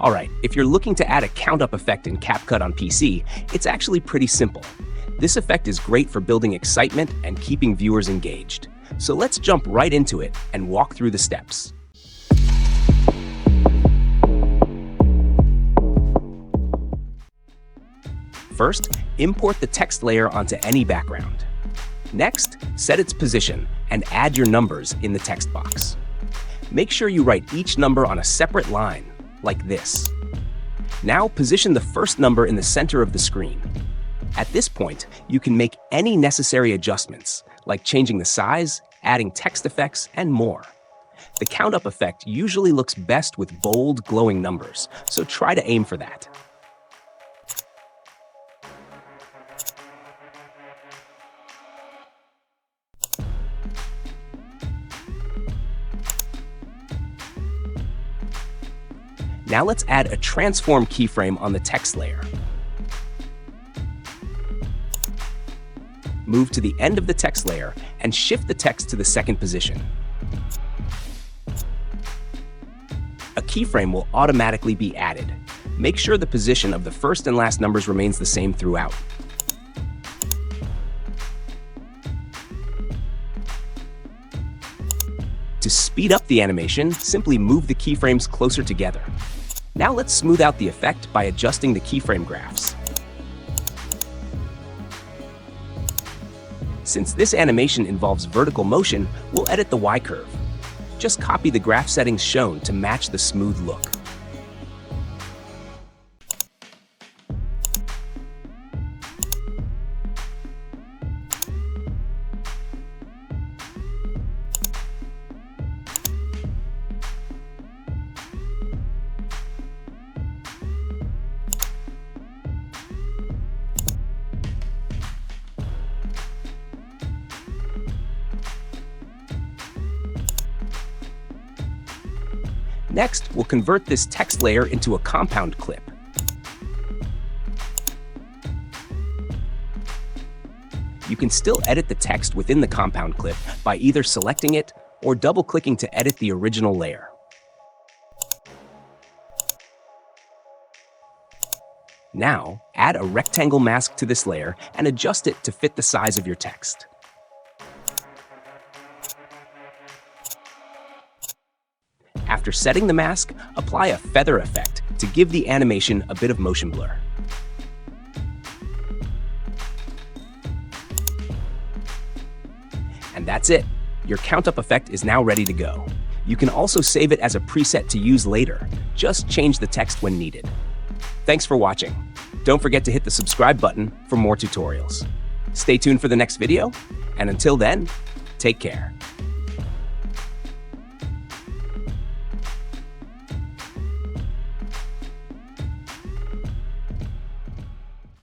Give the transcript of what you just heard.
Alright, if you're looking to add a count-up effect in CapCut on PC, it's actually pretty simple. This effect is great for building excitement and keeping viewers engaged. So let's jump right into it and walk through the steps. First, import the text layer onto any background. Next, set its position and add your numbers in the text box. Make sure you write each number on a separate line, like this. Now position the first number in the center of the screen. At this point, you can make any necessary adjustments, like changing the size, adding text effects, and more. The count-up effect usually looks best with bold, glowing numbers, so try to aim for that. Now let's add a transform keyframe on the text layer. Move to the end of the text layer and shift the text to the second position. A keyframe will automatically be added. Make sure the position of the first and last numbers remains the same throughout. To speed up the animation, simply move the keyframes closer together. Now let's smooth out the effect by adjusting the keyframe graphs. Since this animation involves vertical motion, we'll edit the Y-curve. Just copy the graph settings shown to match the smooth look. Next, we'll convert this text layer into a compound clip. You can still edit the text within the compound clip by either selecting it or double-clicking to edit the original layer. Now, add a rectangle mask to this layer and adjust it to fit the size of your text. After setting the mask, apply a feather effect to give the animation a bit of motion blur. And that's it. Your count-up effect is now ready to go. You can also save it as a preset to use later. Just change the text when needed. Thanks for watching. Don't forget to hit the subscribe button for more tutorials. Stay tuned for the next video, and until then, take care.